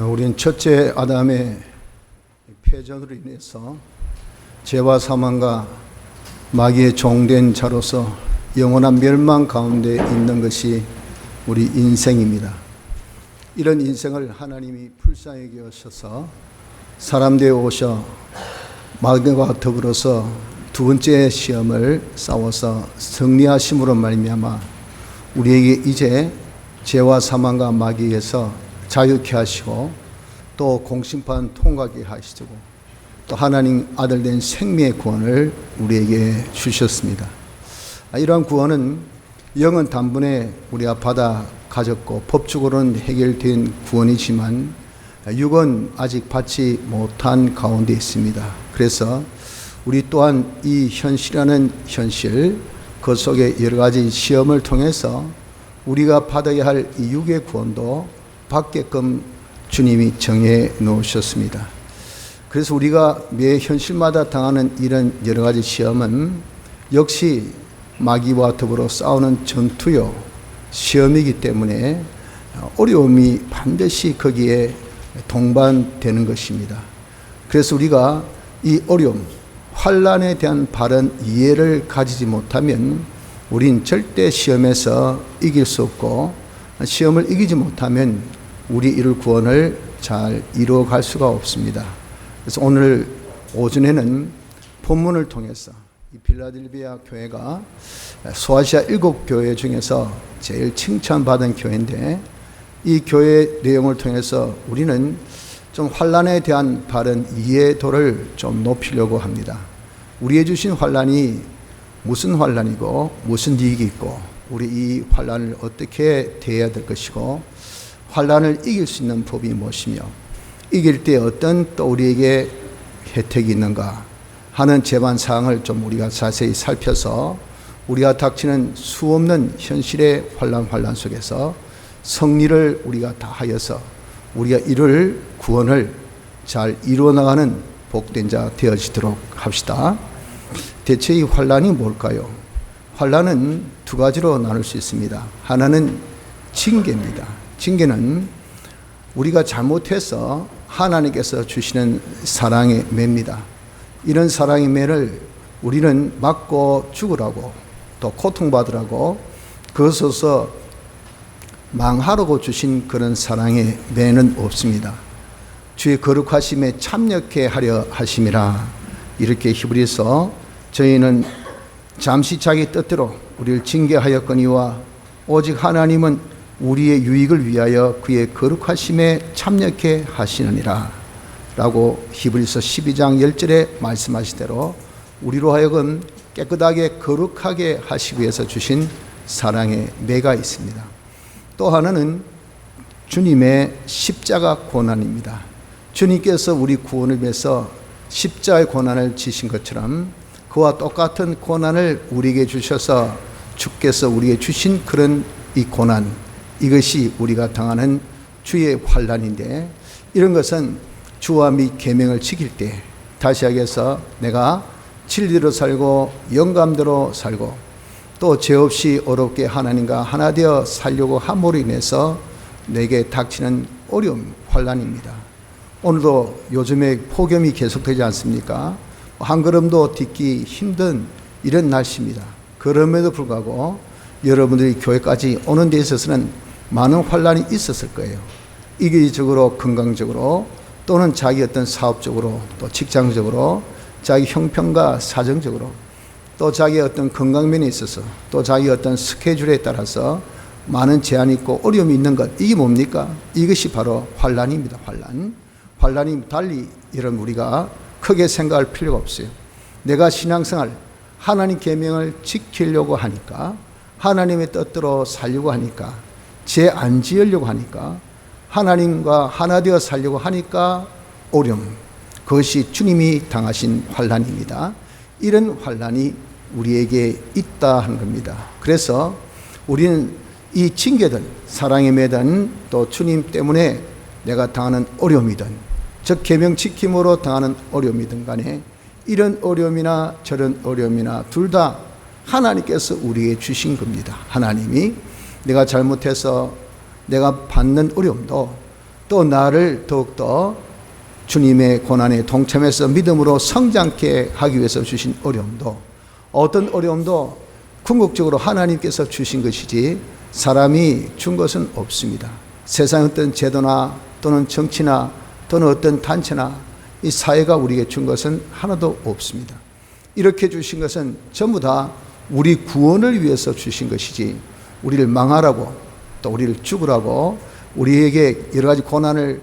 우린 첫째 아담의 패전으로 인해서 죄와 사망과 마귀의 종된 자로서 영원한 멸망 가운데 있는 것이 우리 인생입니다. 이런 인생을 하나님이 불쌍히 여기셔서 사람 되어 오셔 마귀와 더불어서 두 번째 시험을 싸워서 승리하심으로 말미암아 우리에게 이제 죄와 사망과 마귀에서 자유케 하시고 또 공심판 통과하게 하시고 또 하나님 아들 된 생명의 구원을 우리에게 주셨습니다. 이러한 구원은 영은 단번에 우리가 받아 가졌고 법적으로는 해결된 구원이지만 육은 아직 받지 못한 가운데 있습니다. 그래서 우리 또한 이 현실이라는 현실 그 속에 여러 가지 시험을 통해서 우리가 받아야 할 이 육의 구원도 받게끔 주님이 정해 놓으셨습니다. 그래서 우리가 매 현실마다 당하는 이런 여러 가지 시험은 역시 마귀와 더불어 싸우는 전투요 시험이기 때문에 어려움이 반드시 거기에 동반되는 것입니다. 그래서 우리가 이 어려움, 환난에 대한 바른 이해를 가지지 못하면 우린 절대 시험에서 이길 수 없고 시험을 이기지 못하면 우리 이룰 구원을 잘 이루어갈 수가 없습니다. 그래서 오늘 오전에는 본문을 통해서 이 빌라델비아 교회가 소아시아 7교회 중에서 제일 칭찬받은 교회인데 이 교회 내용을 통해서 우리는 좀 환난에 대한 바른 이해도를 좀 높이려고 합니다. 우리에 주신 환난이 무슨 환난이고 무슨 이익이 있고 우리 이 환난을 어떻게 대해야 될 것이고 환난을 이길 수 있는 법이 무엇이며 이길 때 어떤 또 우리에게 혜택이 있는가 하는 제반 사항을 좀 우리가 자세히 살펴서 우리가 닥치는 수없는 현실의 환난 속에서 승리를 우리가 다하여서 우리가 이룰 구원을 잘 이루어 나가는 복된 자 되어지도록 합시다. 대체 이 환난이 뭘까요? 환난은 두 가지로 나눌 수 있습니다. 하나는 징계입니다. 징계는 우리가 잘못해서 하나님께서 주시는 사랑의 매입니다. 이런 사랑의 매를 우리는 맞고 죽으라고 또 고통받으라고 그것으로서 망하라고 주신 그런 사랑의 매는 없습니다. 주의 거룩하심에 참여케 하려 하심이라 이렇게 히브리서 저희는 잠시 자기 뜻대로 우리를 징계하였거니와 오직 하나님은 우리의 유익을 위하여 그의 거룩하심에 참여케 하시느니라 라고 히브리서 12장 10절에 말씀하시대로 우리로 하여금 깨끗하게 거룩하게 하시기 위해서 주신 사랑의 매가 있습니다. 또 하나는 주님의 십자가 고난입니다. 주님께서 우리 구원을 위해서 십자가의 고난을 지신 것처럼 그와 똑같은 고난을 우리에게 주셔서 주께서 우리에게 주신 그런 이 고난, 이것이 우리가 당하는 주의 환난인데 이런 것은 주와 및 계명을 지킬 때 다시 하겠어 내가 진리로 살고 영감대로 살고 또 죄 없이 어렵게 하나님과 하나 되어 살려고 함으로 인해서 내게 닥치는 어려움, 환난입니다. 오늘도 요즘에 폭염이 계속되지 않습니까? 한 걸음도 딛기 힘든 이런 날씨입니다. 그럼에도 불구하고 여러분들이 교회까지 오는 데 있어서는 많은 환난이 있었을 거예요. 이기적으로 건강적으로 또는 자기 어떤 사업적으로 또 직장적으로 자기 형편과 사정적으로 또 자기 어떤 건강면에 있어서 또 자기 어떤 스케줄에 따라서 많은 제한이 있고 어려움이 있는 것 이게 뭡니까? 이것이 바로 환난입니다. 환난이 달리 이런 우리가 크게 생각할 필요가 없어요. 내가 신앙생활 하나님 계명을 지키려고 하니까 하나님의 뜻대로 살려고 하니까 죄 안 지으려고 하니까 하나님과 하나 되어 살려고 하니까 어려움 그것이 주님이 당하신 환난입니다. 이런 환난이 우리에게 있다 하는 겁니다. 그래서 우리는 이 징계든 사랑의 매든 또 주님 때문에 내가 당하는 어려움이든 즉 계명 지킴으로 당하는 어려움이든 간에 이런 어려움이나 저런 어려움이나 둘 다 하나님께서 우리에게 주신 겁니다. 하나님이 내가 잘못해서 내가 받는 어려움도 또 나를 더욱더 주님의 고난에 동참해서 믿음으로 성장케 하기 위해서 주신 어려움도, 어떤 어려움도 궁극적으로 하나님께서 주신 것이지 사람이 준 것은 없습니다. 세상 어떤 제도나 또는 정치나 또는 어떤 단체나 이 사회가 우리에게 준 것은 하나도 없습니다. 이렇게 주신 것은 전부 다 우리 구원을 위해서 주신 것이지 우리를 망하라고 또 우리를 죽으라고 우리에게 여러 가지 고난을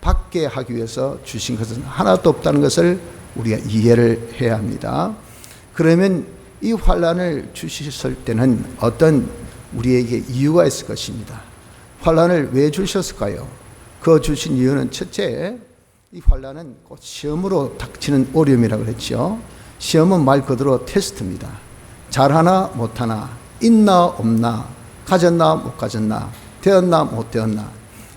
받게 하기 위해서 주신 것은 하나도 없다는 것을 우리가 이해를 해야 합니다. 그러면 이 환난을 주셨을 때는 어떤 우리에게 이유가 있을 것입니다. 환난을 왜 주셨을까요? 그 주신 이유는 첫째, 이 환난은 곧 시험으로 닥치는 어려움이라고 그랬죠. 시험은 말 그대로 테스트입니다. 잘하나 못하나, 있나 없나, 가졌나 못 가졌나, 되었나 못 되었나,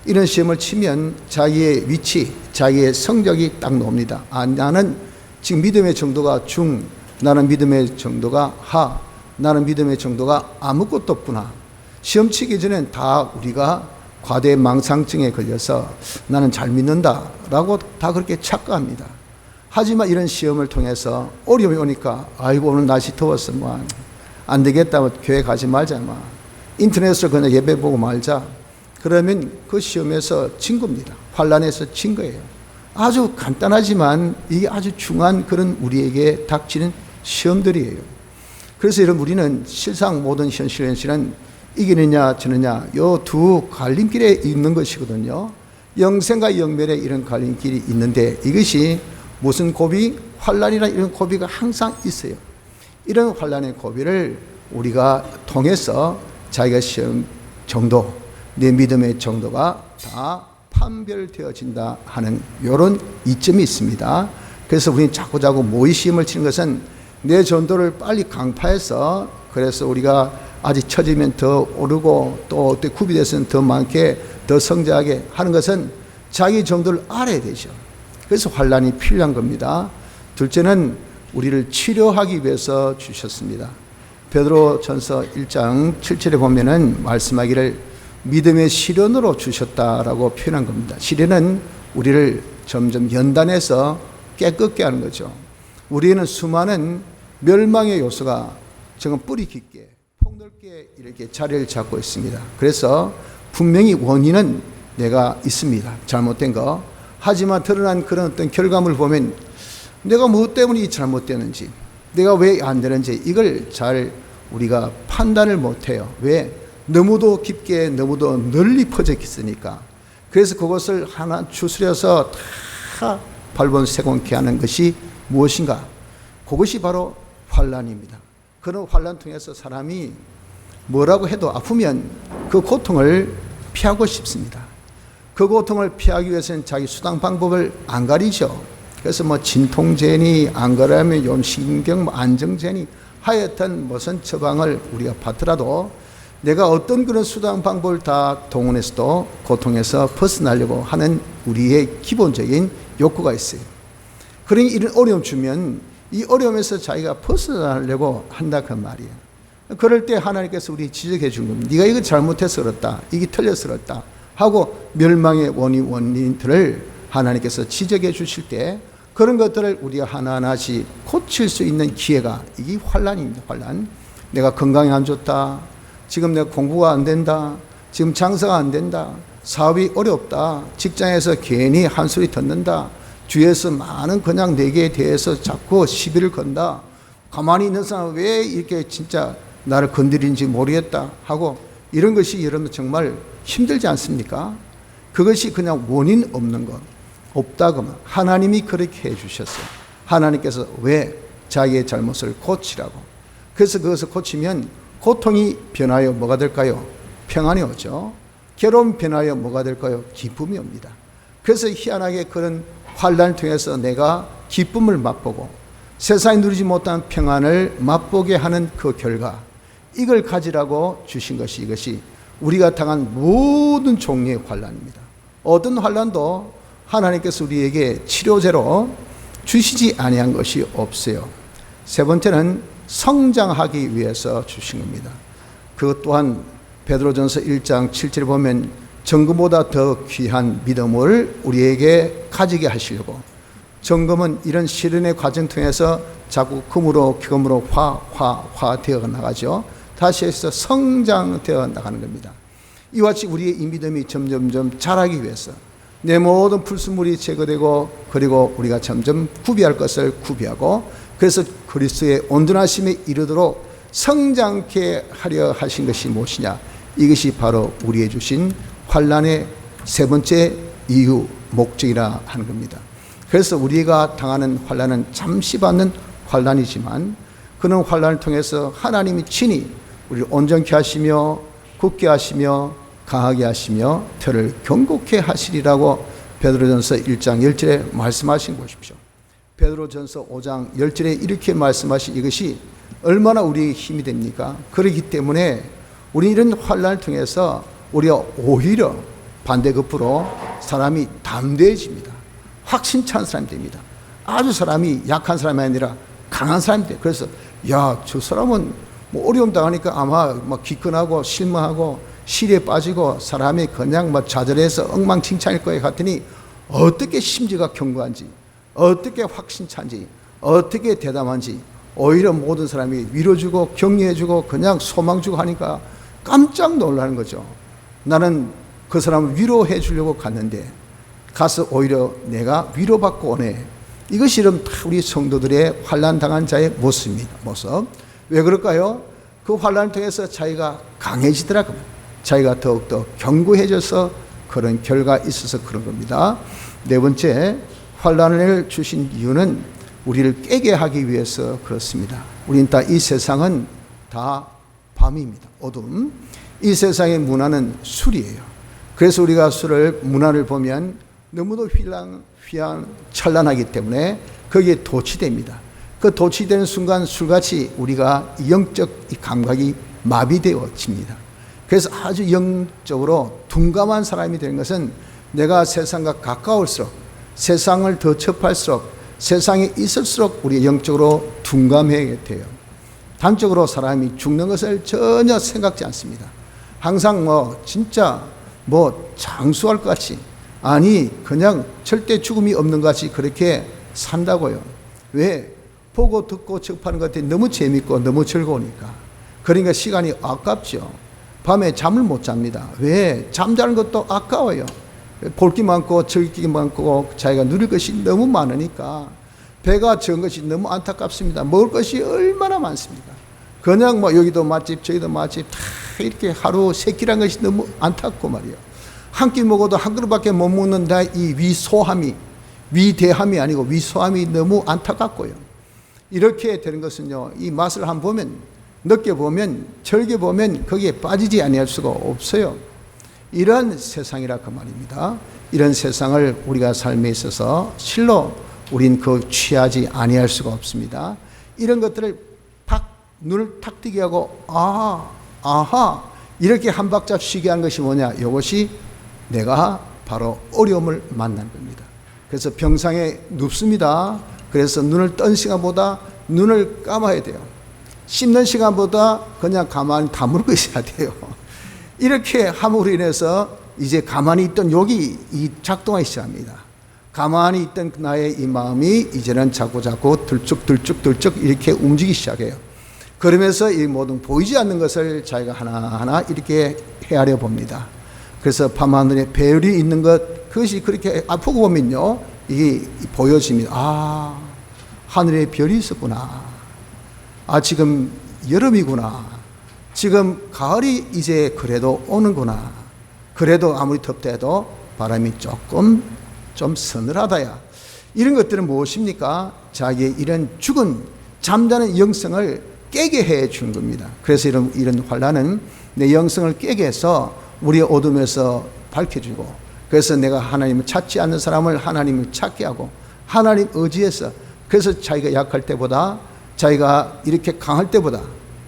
이런 시험을 치면 자기의 위치, 자기의 성적이 딱 나옵니다. 아, 나는 지금 믿음의 정도가 중, 나는 믿음의 정도가 하, 나는 믿음의 정도가 아무것도 없구나. 시험 치기 전엔 다 우리가 과대 망상증에 걸려서 나는 잘 믿는다 라고 다 그렇게 착각합니다. 하지만 이런 시험을 통해서 어려움이 오니까 아이고 오늘 날씨 더웠어, 뭐 안 되겠다, 뭐 교회 가지 말자, 뭐 인터넷으로 그냥 예배 보고 말자. 그러면 그 시험에서 진 겁니다. 환난에서 진 거예요. 아주 간단하지만 이게 아주 중요한 그런 우리에게 닥치는 시험들이에요. 그래서 여러분, 우리는 실상 모든 현실은 이기느냐 지느냐 요 두 갈림길에 있는 것이거든요. 영생과 영멸의 이런 갈림길이 있는데 이것이 무슨 고비? 환난이나 이런 고비가 항상 있어요. 이런 환난의 고비를 우리가 통해서 자기가 시험 정도, 내 믿음의 정도가 다 판별되어진다 하는 이런 이점이 있습니다. 그래서 우리는 자꾸자꾸 모의 시험을 치는 것은 내 전도를 빨리 강파해서, 그래서 우리가 아직 처지면 더 오르고 또 어때 구비돼서는 더 많게 더 성장하게 하는 것은 자기 정도를 알아야 되죠. 그래서 환난이 필요한 겁니다. 둘째는 우리를 치료하기 위해서 주셨습니다. 베드로전서 1장 7절에 보면은 말씀하기를 믿음의 시련으로 주셨다라고 표현한 겁니다. 시련은 우리를 점점 연단해서 깨끗게 하는 거죠. 우리는 수많은 멸망의 요소가 지금 뿌리 깊게 폭넓게 이렇게 자리를 잡고 있습니다. 그래서 분명히 원인은 내가 있습니다. 잘못된 거. 하지만 드러난 그런 어떤 결과물을 보면 내가 무엇 때문에 이 잘못되는지, 내가 왜 안 되는지 이걸 잘 우리가 판단을 못해요. 왜? 너무도 깊게 너무도 널리 퍼져 있으니까. 그래서 그것을 하나 추스려서 다 발본세곤케 하는 것이 무엇인가? 그것이 바로 환난입니다. 그런 환난 통해서 사람이 뭐라고 해도 아프면 그 고통을 피하고 싶습니다. 그 고통을 피하기 위해서는 자기 수당 방법을 안 가리죠. 그래서 뭐 진통제니 안 그러면 요신경 안정제니 하여튼 무슨 처방을 우리가 받더라도 내가 어떤 그런 수단 방법을 다 동원해서도 고통에서 벗어나려고 하는 우리의 기본적인 욕구가 있어요. 그러니 이런 어려움 주면 이 어려움에서 자기가 벗어나려고 한다 그 말이에요. 그럴 때 하나님께서 우리 지적해 준 겁니다. 네가 이거 잘못해서 그렇다, 이게 틀려서 그렇다 하고 멸망의 원인들을 하나님께서 지적해 주실 때 그런 것들을 우리가 하나하나씩 고칠 수 있는 기회가 이게 환난입니다. 환난. 내가 건강이 안 좋다, 지금 내가 공부가 안 된다, 지금 장사가 안 된다, 사업이 어렵다, 직장에서 괜히 한 소리 듣는다, 주위에서 많은 그냥 내게 대해서 자꾸 시비를 건다, 가만히 있는 사람 왜 이렇게 진짜 나를 건드리는지 모르겠다 하고 이런 것이 여러분 정말 힘들지 않습니까? 그것이 그냥 원인 없는 것, 없다고만 하나님이 그렇게 해주셨어요. 하나님께서 왜? 자기의 잘못을 고치라고. 그래서 그것을 고치면 고통이 변하여 뭐가 될까요? 평안이 오죠. 괴로움 변하여 뭐가 될까요? 기쁨이 옵니다. 그래서 희한하게 그런 환난을 통해서 내가 기쁨을 맛보고 세상에 누리지 못한 평안을 맛보게 하는 그 결과, 이걸 가지라고 주신 것이 이것이 우리가 당한 모든 종류의 환난입니다. 어떤 환난도 하나님께서 우리에게 치료제로 주시지 아니한 것이 없어요. 세 번째는 성장하기 위해서 주신 겁니다. 그것 또한 베드로전서 1장 7절에 보면 정금보다 더 귀한 믿음을 우리에게 가지게 하시려고, 정금은 이런 시련의 과정 통해서 자꾸 금으로 화 되어 나가죠. 다시 해서 성장되어 나가는 겁니다. 이와 같이 우리의 이 믿음이 점점점 자라기 위해서 내 모든 불순물이 제거되고, 그리고 우리가 점점 구비할 것을 구비하고, 그래서 그리스도의 온전하심에 이르도록 성장케 하려 하신 것이 무엇이냐? 이것이 바로 우리의 주신 환난의 세 번째 이유, 목적이라 하는 겁니다. 그래서 우리가 당하는 환난은 잠시 받는 환난이지만, 그런 환난을 통해서 하나님이 친히 우리를 온전케 하시며 굳게 하시며 강하게 하시며 저를 견고케 하시리라고 베드로전서 1장 10절에 말씀하신 것이죠. 베드로전서 5장 10절에 이렇게 말씀하신 이것이 얼마나 우리의 힘이 됩니까? 그렇기 때문에 우리 이런 환난을 통해서 우리가 오히려 반대급부로 사람이 담대해집니다. 확신 찬 사람이 됩니다. 아주 사람이 약한 사람이 아니라 강한 사람이 돼요. 그래서 야, 저 사람은 뭐 어려움 당하니까 아마 막 기권하고 실망하고 실에 빠지고 사람이 그냥 뭐 좌절해서 엉망진창일 거에 같으니, 어떻게 심지가 견고한지, 어떻게 확신찬지, 어떻게 대담한지 오히려 모든 사람이 위로주고 격려해주고 그냥 소망주고 하니까 깜짝 놀라는 거죠. 나는 그 사람을 위로해 주려고 갔는데 가서 오히려 내가 위로받고 오네. 이것이 이런 우리 성도들의 환난 당한 자의 모습입니다. 왜 그럴까요? 그 환난을 통해서 자기가 강해지더라고요. 자기가 더욱더 견고해져서 그런 결과가 있어서 그런 겁니다. 네 번째, 환난을 주신 이유는 우리를 깨게 하기 위해서 그렇습니다. 우리는 다 이 세상은 다 밤입니다. 어둠. 이 세상의 문화는 술이에요. 그래서 우리가 문화를 보면 너무도 찬란하기 때문에 거기에 도취됩니다. 그 도취되는 순간 술같이 우리가 영적 감각이 마비되어집니다. 그래서 아주 영적으로 둔감한 사람이 되는 것은 내가 세상과 가까울수록, 세상을 더 접할수록, 세상에 있을수록 우리 영적으로 둔감해야 돼요. 단적으로 사람이 죽는 것을 전혀 생각지 않습니다. 항상 진짜 장수할 것 같이, 아니 그냥 절대 죽음이 없는 것 같이 그렇게 산다고요. 왜? 보고 듣고 접하는 것들이 너무 재밌고 너무 즐거우니까. 그러니까 시간이 아깝죠. 밤에 잠을 못 잡니다. 왜? 잠자는 것도 아까워요. 볼 게 많고 즐길 게 많고 자기가 누릴 것이 너무 많으니까 배가 적은 것이 너무 안타깝습니다. 먹을 것이 얼마나 많습니까? 그냥 여기도 맛집 저기도 맛집 다 이렇게 하루 세 끼란 것이 너무 안타깝고 말이에요. 한 끼 먹어도 한 그릇밖에 못 먹는다. 이 위소함이, 위대함이 아니고 위소함이 너무 안타깝고요. 이렇게 되는 것은요, 이 맛을 한번 보면, 느껴보면, 즐겨보면 거기에 빠지지 아니할 수가 없어요. 이런 세상이라 그 말입니다. 이런 세상을 우리가 삶에 있어서 실로 우린 취하지 아니할 수가 없습니다. 이런 것들을 눈을 탁 뜨게 하고 아하 이렇게 한 박자 쉬게 하는 것이 뭐냐? 이것이 내가 바로 어려움을 만난 겁니다. 그래서 병상에 눕습니다. 그래서 눈을 뜬 시간보다 눈을 감아야 돼요. 씹는 시간보다 그냥 가만히 다물고 있어야 돼요. 이렇게 함으로 인해서 이제 가만히 있던 욕이 작동하기 시작합니다. 가만히 있던 나의 이 마음이 이제는 자꾸 들쭉 이렇게 움직이기 시작해요. 그러면서 이 모든 보이지 않는 것을 자기가 하나하나 이렇게 헤아려 봅니다. 그래서 밤하늘에 별이 있는 것, 그것이 그렇게 아프고 보면요, 이게 보여집니다. 하늘에 별이 있었구나. 지금 여름이구나. 지금 가을이 이제 그래도 오는구나. 그래도 아무리 덥다 해도 바람이 조금 좀 서늘하다야. 이런 것들은 무엇입니까? 자기의 이런 죽은 잠자는 영성을 깨게 해 주는 겁니다. 그래서 이런 환난은 내 영성을 깨게 해서 우리의 어둠에서 밝혀주고, 그래서 내가 하나님을 찾지 않는 사람을 하나님을 찾게 하고, 하나님 의지해서, 그래서 자기가 약할 때보다, 자기가 이렇게 강할 때보다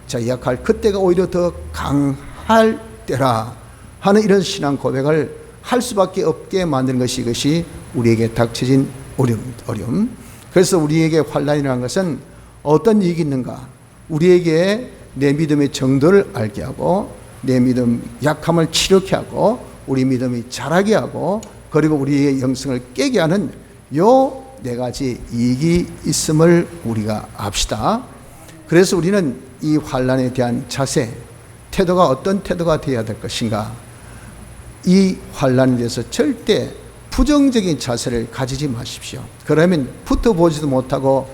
자기 약할 그때가 오히려 더 강할 때라 하는 이런 신앙 고백을 할 수밖에 없게 만드는 것이, 이것이 우리에게 닥쳐진 어려움. 그래서 우리에게 환난이라는 것은 어떤 이익이 있는가? 우리에게 내 믿음의 정도를 알게 하고, 내 믿음 약함을 치료케 하고, 우리 믿음이 자라게 하고 그리고 우리의 영성을 깨게 하는 요 네 가지 이익이 있음을 우리가 압시다. 그래서 우리는 이 환난에 대한 자세, 태도가 어떤 태도가 되어야 될 것인가, 이 환난에 대해서 절대 부정적인 자세를 가지지 마십시오. 그러면 붙어보지도 못하고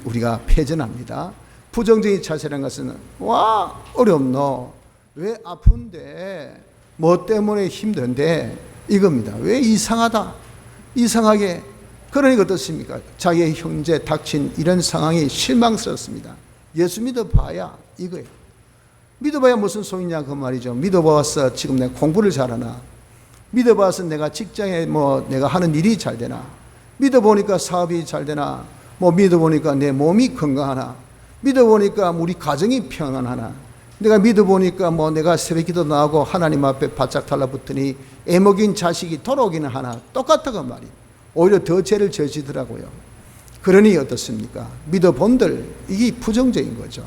우리가 패전합니다. 부정적인 자세라는 것은 와 어렵노, 왜 아픈데, 뭐 때문에 힘든데, 이겁니다. 왜 이상하다, 이상하게. 그러니까 어떻습니까? 자기의 형제 닥친 이런 상황이 실망스럽습니다. 예수 믿어봐야 이거예요. 믿어봐야 무슨 소용이냐 그 말이죠. 믿어봐서 지금 내가 공부를 잘하나, 믿어봐서 내가 직장에 뭐 내가 하는 일이 잘 되나, 믿어보니까 사업이 잘 되나, 뭐 믿어보니까 내 몸이 건강하나, 믿어보니까 우리 가정이 평안하나, 내가 믿어보니까 뭐 내가 새벽기도 나오고 하나님 앞에 바짝 달라붙더니 애먹인 자식이 돌아오기는 하나, 똑같다고 말이에요. 오히려 더 죄를 저지더라고요. 그러니 어떻습니까? 믿어본들 이게 부정적인 거죠.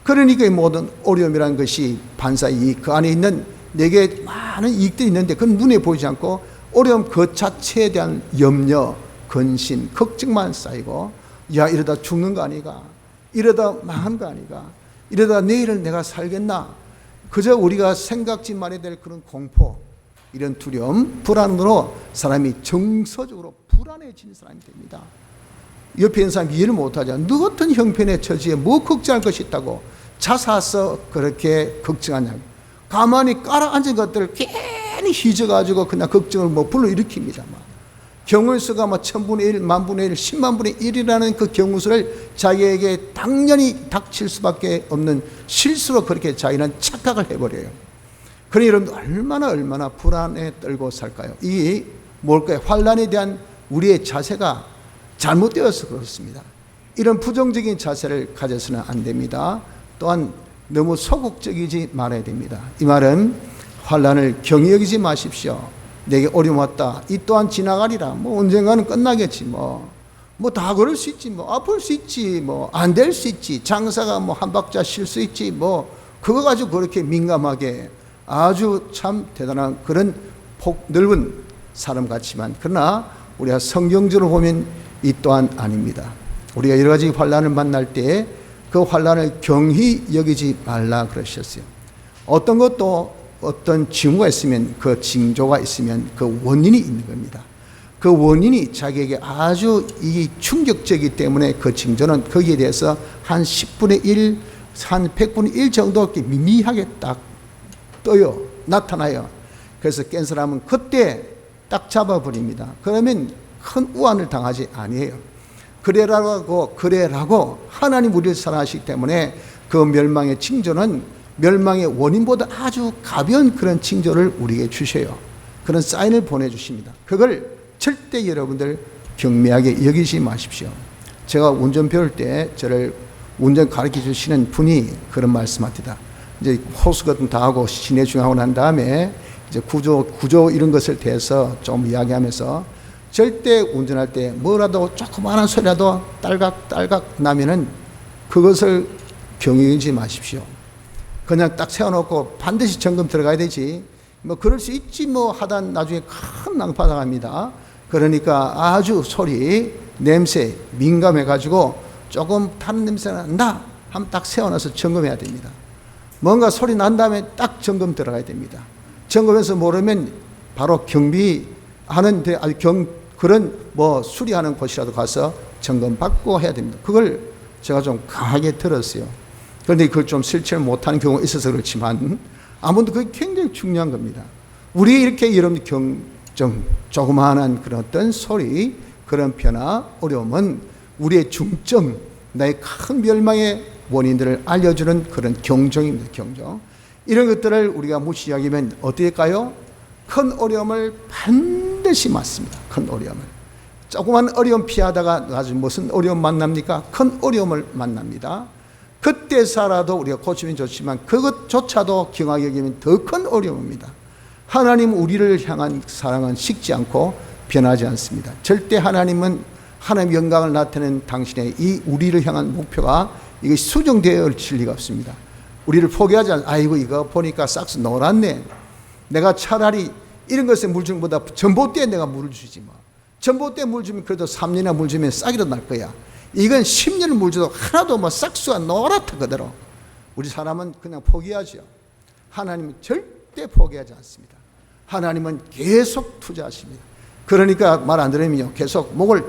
그러니까 이 모든 어려움이라는 것이 반사이익, 그 안에 있는 내게 많은 이익들이 있는데 그건 눈에 보이지 않고 어려움 그 자체에 대한 염려, 근심, 걱정만 쌓이고, 야 이러다 죽는 거 아니가, 이러다 망한 거 아니가, 이러다 내일은 내가 살겠나, 그저 우리가 생각지 말아야 될 그런 공포, 이런 두려움, 불안으로 사람이 정서적으로 불안해지는 사람이 됩니다. 옆에 있는 사람이 이해를 못하죠. 너 같은 형편의 처지에 뭐 걱정할 것이 있다고 자사서 그렇게 걱정하냐고. 가만히 깔아앉은 것들을 괜히 휘저가지고 그냥 걱정을 뭐 불러일으킵니다. 경우수가 뭐 1000분의 1, 10,000분의 1, 10만분의 1이라는 그 경우수를 자기에게 당연히 닥칠 수밖에 없는 실수로 그렇게 자기는 착각을 해버려요. 그러니 여러분 얼마나 불안에 떨고 살까요? 이 뭘까요? 환난에 대한 우리의 자세가 잘못되어서 그렇습니다. 이런 부정적인 자세를 가져서는 안 됩니다. 또한 너무 소극적이지 말아야 됩니다. 이 말은 환난을 경히 여기지 마십시오. 내게 어려움 왔다, 이 또한 지나가리라, 뭐 언젠가는 끝나겠지, 뭐 다 그럴 수 있지, 뭐 아플 수 있지, 뭐 안 될 수 있지, 장사가 뭐 한 박자 쉴 수 있지, 뭐 그거 가지고 그렇게 민감하게, 아주 참 대단한 그런 넓은 사람 같지만, 그러나 우리가 성경적으로 보면 이 또한 아닙니다. 우리가 여러 가지 환난을 만날 때 그 환난을 경히 여기지 말라 그러셨어요. 어떤 것도 어떤 징후가 있으면, 그 징조가 있으면 그 원인이 있는 겁니다. 그 원인이 자기에게 아주 이 충격적이기 때문에 그 징조는 거기에 대해서 한 10분의 1, 한 100분의 1 정도 이렇게 미미하게 딱 떠요, 나타나요. 그래서 깬 사람은 그때 딱 잡아버립니다. 그러면 큰 우환을 당하지 아니에요. 그래라고 하나님 우리를 사랑하시기 때문에 그 멸망의 징조는 멸망의 원인보다 아주 가벼운 그런 징조를 우리에게 주셔요. 그런 사인을 보내주십니다. 그걸 절대 여러분들 경미하게 여기지 마십시오. 제가 운전 배울 때 저를 운전 가르쳐 주시는 분이 그런 말씀하시다. 이제 호수 같은 다 하고 시내 중하고 난 다음에 이제 구조 이런 것을 대해서 좀 이야기하면서, 절대 운전할 때 뭐라도 조그마한 소리라도 딸깍딸깍 나면은 그것을 경유하지 마십시오. 그냥 딱 세워놓고 반드시 점검 들어가야 되지, 뭐 그럴 수 있지 뭐 하다 나중에 큰 낭파 당합니다. 그러니까 아주 소리, 냄새 민감해가지고 조금 타는 냄새가 난다 하면 딱 세워놔서 점검해야 됩니다. 뭔가 소리 난 다음에 딱 점검 들어가야 됩니다. 점검해서 모르면 바로 경비하는데, 그런 뭐 수리하는 곳이라도 가서 점검 받고 해야 됩니다. 그걸 제가 좀 강하게 들었어요. 그런데 그걸 좀 실천을 못하는 경우가 있어서 그렇지만, 아무튼 그게 굉장히 중요한 겁니다. 우리 이렇게 여러분 조그마한 그런 어떤 소리, 그런 변화, 어려움은 우리의 중점, 나의 큰 멸망의 원인들을 알려주는 그런 경종입니다. 경종. 이런 것들을 우리가 무시하기면 어떻게 할까요? 큰 어려움을 반드시 맞습니다. 큰 어려움을. 조그만 어려움 피하다가 나중에 무슨 어려움 만납니까? 큰 어려움을 만납니다. 그때 살아도 우리가 고치면 좋지만 그것조차도 경하게 여기면 더 큰 어려움입니다. 하나님 우리를 향한 사랑은 식지 않고 변하지 않습니다. 절대 하나님은 하나님 영광을 나타내는 당신의 이 우리를 향한 목표가 이것이 수정되어 질 리가 없습니다. 우리를 포기하지 않아요. 아이고 이거 보니까 싹스 놀았네. 내가 차라리 이런 것에 물 주는 것보다 전봇대에 내가 물을 주지 뭐. 전봇대에 물 주면 그래도 3년이나 물 주면 싹이라도 날 거야. 이건 10년을 물 줘도 하나도 뭐 싹수가 노랗다 그대로. 우리 사람은 그냥 포기하죠. 하나님은 절대 포기하지 않습니다. 하나님은 계속 투자하십니다. 그러니까 말 안 들으면요, 계속 목을,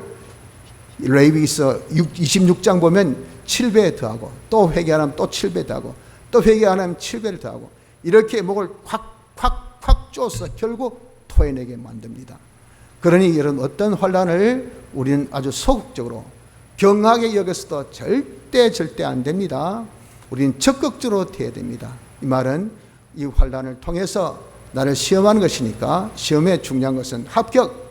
레위기서 26장 보면 7배 더하고, 또 회개하면 또 7배 더하고, 또 회개하면 7배를 더하고, 이렇게 목을 콱 쪼서 결국 토해내게 만듭니다. 그러니 여러분, 어떤 환난을 우리는 아주 소극적으로 경하게 여겨서도 절대 안 됩니다. 우리는 적극적으로 돼야 됩니다. 이 말은 이 환난을 통해서 나를 시험하는 것이니까, 시험에 중요한 것은 합격,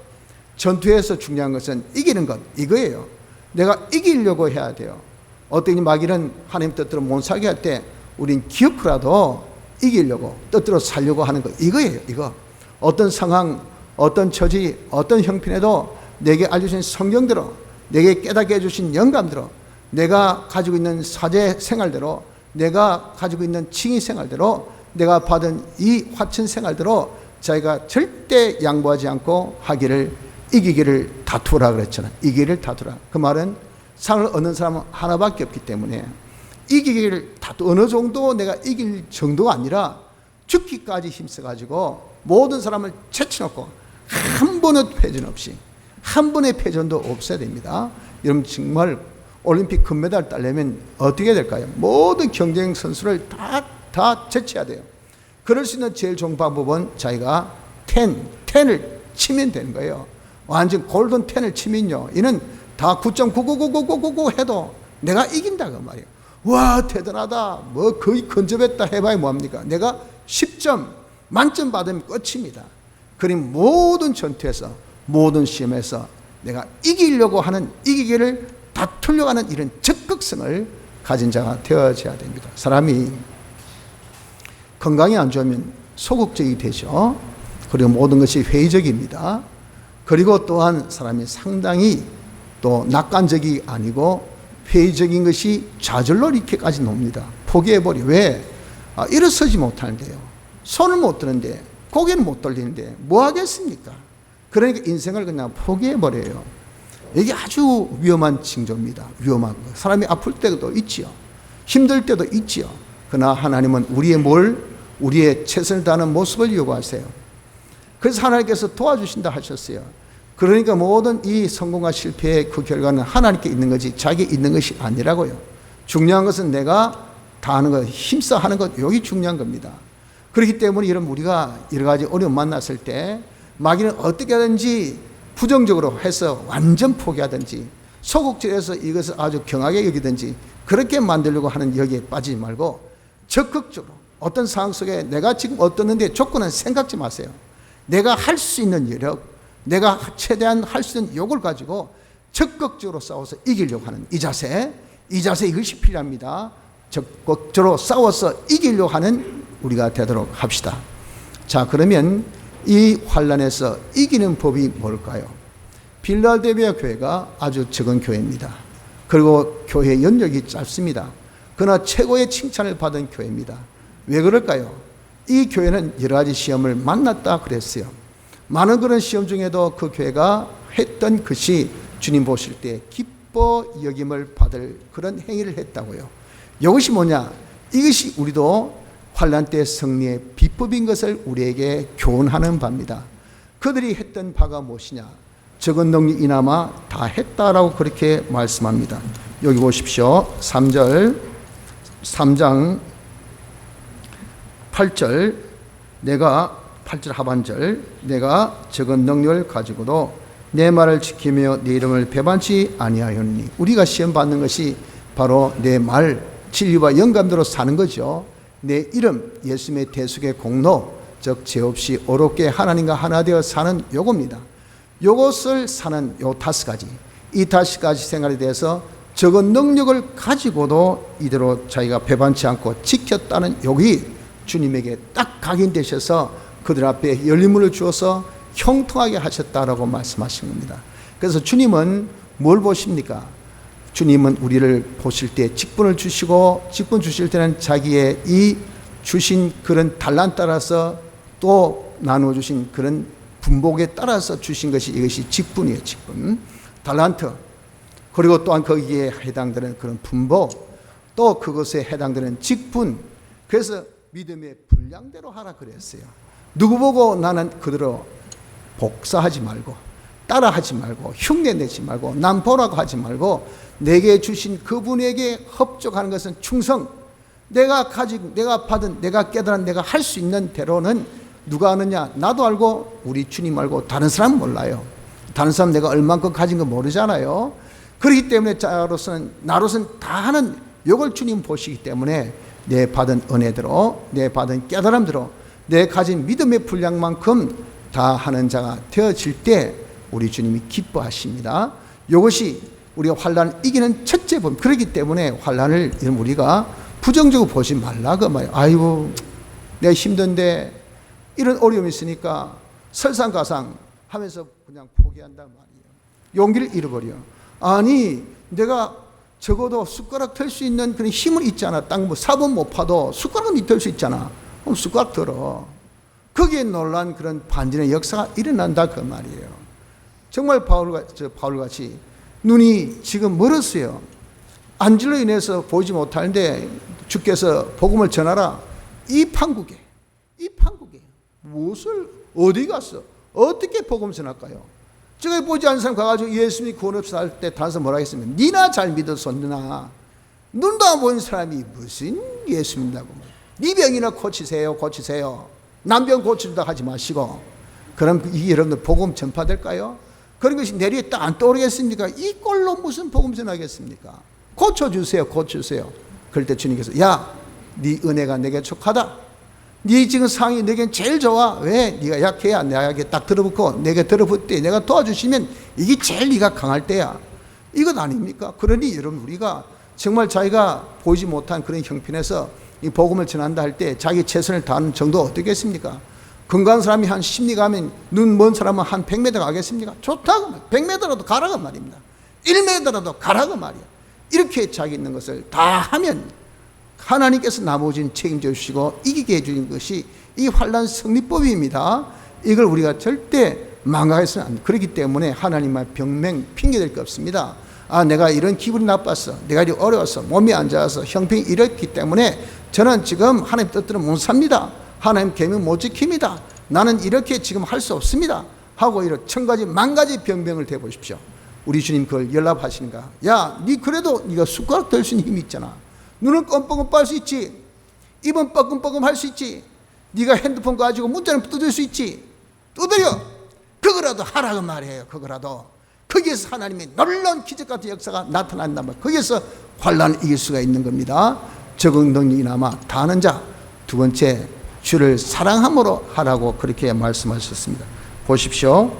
전투에서 중요한 것은 이기는 것, 이거예요. 내가 이기려고 해야 돼요. 어떤 마귀는 하나님 뜻대로 못 살게 할 때 우린 기어크라도 이기려고, 뜻대로 살려고 하는 것, 이거예요. 이거. 어떤 상황, 어떤 처지, 어떤 형편에도 내게 알려주신 성경대로, 내게 깨닫게 해주신 영감대로, 내가 가지고 있는 사제 생활대로, 내가 가지고 있는 칭의 생활대로, 내가 받은 이 화천 생활대로 자기가 절대 양보하지 않고 하기를, 이기기를 다투라 그랬잖아요. 이기기를 다투라. 그 말은 상을 얻는 사람은 하나밖에 없기 때문에 이기기를 다투, 어느 정도 내가 이길 정도가 아니라 죽기까지 힘써가지고 모든 사람을 제쳐놓고 한 번의 패전 없이, 한 번의 패전도 없어야 됩니다. 여러분, 정말 올림픽 금메달 따려면 어떻게 될까요? 모든 경쟁 선수를 다 제쳐야 돼요. 그럴 수 있는 제일 좋은 방법은 자기가 텐을 치면 되는 거예요. 완전 골든 10을 치면요, 이는 다 9.9999999 해도 내가 이긴다 그 말이에요. 와, 대단하다, 뭐 거의 근접했다 해봐야 뭐합니까? 내가 10점 만점 받으면 끝입니다. 그러니 모든 전투에서, 모든 시험에서 내가 이기려고 하는, 이기기를 다투려고 하는 이런 적극성을 가진 자가 되어져야 됩니다. 사람이 건강이 안 좋으면 소극적이 되죠. 그리고 모든 것이 회의적입니다. 그리고 또한 사람이 상당히 또 낙관적이 아니고 회의적인 것이 좌절로 이렇게까지 놉니다. 포기해버려. 왜? 일어서지 못하는데요, 손을 못 드는데, 고개는 못 돌리는데 뭐 하겠습니까? 그러니까 인생을 그냥 포기해버려요. 이게 아주 위험한 징조입니다. 위험한 거. 사람이 아플 때도 있지요, 힘들 때도 있지요. 그러나 하나님은 우리의 최선을 다하는 모습을 요구하세요. 그래서 하나님께서 도와주신다 하셨어요. 그러니까 모든 이 성공과 실패의 그 결과는 하나님께 있는 거지 자기에 있는 것이 아니라고요. 중요한 것은 내가 다 하는 것, 힘써 하는 것, 여기 중요한 겁니다. 그렇기 때문에 여러분, 우리가 여러 가지 어려움 만났을 때 마귀는 어떻게 하든지 부정적으로 해서 완전 포기하든지, 소극적에서 이것을 아주 경하게 여기든지 그렇게 만들려고 하는 여기에 빠지지 말고 적극적으로, 어떤 상황 속에 내가 지금 어떻는데 조건은 생각지 마세요. 내가 할 수 있는 여력, 내가 최대한 할 수 있는 욕을 가지고 적극적으로 싸워서 이기려고 하는 이 자세, 이것이 필요합니다. 적극적으로 싸워서 이기려고 하는 우리가 되도록 합시다. 자, 그러면 이 환난에서 이기는 법이 뭘까요? 필라델피아 교회가 아주 적은 교회입니다. 그리고 교회 연력이 짧습니다. 그러나 최고의 칭찬을 받은 교회입니다. 왜 그럴까요? 이 교회는 여러 가지 시험을 만났다 그랬어요. 많은 그런 시험 중에도 그 교회가 했던 것이 주님 보실 때 기뻐 여김을 받을 그런 행위를 했다고요. 이것이 뭐냐? 이것이 우리도 환난 때 승리의 비법인 것을 우리에게 교훈하는 바입니다. 그들이 했던 바가 무엇이냐? 적은 능력 이나마 다 했다라고 그렇게 말씀합니다. 여기 보십시오. 3장 8절, 8절 하반절, 내가 적은 능력을 가지고도 내 말을 지키며 내 이름을 배반치 아니하였니. 우리가 시험 받는 것이 바로 내 말, 진리와 영감대로 사는 거죠. 내 이름, 예수님의 대속의 공로, 즉 죄 없이 어렵게 하나님과 하나 되어 사는 요겁니다. 요것을 사는 요 5가지, 이 5가지 생활에 대해서 적은 능력을 가지고도 이대로 자기가 배반치 않고 지켰다는 여기 주님에게 딱 각인되셔서 그들 앞에 열린 문을 주어서 형통하게 하셨다라고 말씀하신 겁니다. 그래서 주님은 뭘 보십니까? 주님은 우리를 보실 때 직분을 주시고, 직분 주실 때는 자기의 이 주신 그런 달란 따라서 또 나누어 주신 그런 분복에 따라서 주신 것이 이것이 직분이에요. 직분. 달란트. 그리고 또한 거기에 해당되는 그런 분복, 또 그것에 해당되는 직분. 그래서 믿음의 분량대로 하라 그랬어요. 누구 보고 나는 그대로 복사하지 말고, 따라하지 말고, 흉내내지 말고, 남 보라고 하지 말고, 내게 주신 그분에게 협족하는 것은 충성. 내가 받은, 내가 깨달은, 내가 할 수 있는 대로는 누가 아느냐? 나도 알고 우리 주님 알고 다른 사람 몰라요. 다른 사람 내가 얼만큼 가진 거 모르잖아요. 그렇기 때문에 나로서는 다 하는 이걸 주님 보시기 때문에 내 받은 은혜대로, 내 받은 깨달음대로, 내 가진 믿음의 분량만큼 다 하는 자가 되어질 때 우리 주님이 기뻐하십니다. 이것이 우리가 환난을 이기는 첫째 법. 그렇기 때문에 환난을 우리가 부정적으로 보지 말라 그 말이에요. 아이고 내가 힘든데 이런 어려움이 있으니까 설상가상 하면서 그냥 포기한단 말이에요. 용기를 잃어버려. 아니 내가 적어도 숟가락 들 수 있는 그런 힘은 있잖아. 땅 뭐 사본 못 파도 숟가락은 들 수 있잖아. 그럼 숟가락 들어. 거기에 놀란 그런 반전의 역사가 일어난다 그 말이에요. 정말 바울같이 눈이 지금 멀었어요. 안질로 인해서 보이지 못하는데 주께서 복음을 전하라. 이 판국에 무엇을 어디 갔어? 어떻게 복음 전할까요? 저기 보지 않는 사람 가가지고 예수님이 구원 없어 할 때 다른 사람 뭐라 했으면 니나 잘 믿어서 누나 눈도 안 보이는 사람이 무슨 예수 믿는다고 니 병이나 고치세요. 남병 고치다 하지 마시고. 그럼 이게 여러분들 복음 전파될까요? 그런 것이 내리에 딱 안 떠오르겠습니까? 이 꼴로 무슨 복음 전하겠습니까? 고쳐주세요. 그럴 때 주님께서 야, 네 은혜가 내게 족하다. 네 지금 상황이 내겐 제일 좋아. 왜? 네가 약해야 내게 딱 들어붙고 내게 들어붙을 때 내가 도와주시면 이게 제일 네가 강할 때야. 이것 아닙니까? 그러니 여러분 우리가 정말 자기가 보이지 못한 그런 형편에서 이 복음을 전한다 할 때 자기 최선을 다하는 정도 어떻겠습니까? 건강한 사람이 한 10m 가면 눈 먼 사람은 한 100m 가겠습니까? 좋다고 100m라도 가라고 말입니다. 1m라도 가라고 말이야. 이렇게 자기 있는 것을 다 하면 하나님께서 나머지는 책임져 주시고 이기게 해주는 것이 이 환난 승리법입니다. 이걸 우리가 절대 망각해서는 안 돼. 그렇기 때문에 하나님만 병명 핑계댈 게 없습니다. 아, 내가 이런 기분이 나빴어. 내가 이렇게 어려웠어. 몸이 안 좋아서 형편이 이렇기 때문에 저는 지금 하나님 뜻대로 못 삽니다. 하나님 계명 못 지킵니다. 나는 이렇게 지금 할 수 없습니다. 하고 이런 천가지 만가지 병명을 대보십시오. 우리 주님 그걸 연락하시는가? 야, 니 그래도 네가 숟가락 들 수 있는 힘이 있잖아. 눈은 껌뻑껌 할 수 있지. 입은 뻐끔뻐끔 할 수 있지. 네가 핸드폰 가지고 문자는 두드릴 수 있지. 두드려. 그거라도 하라고 말해요. 그거라도. 거기에서 하나님의 놀라운 기적 같은 역사가 나타난단 말이에요. 거기에서 환난을 이길 수가 있는 겁니다. 적응 능력이 남아 다하는 자. 두 번째, 주를 사랑함으로 하라고 그렇게 말씀하셨습니다. 보십시오.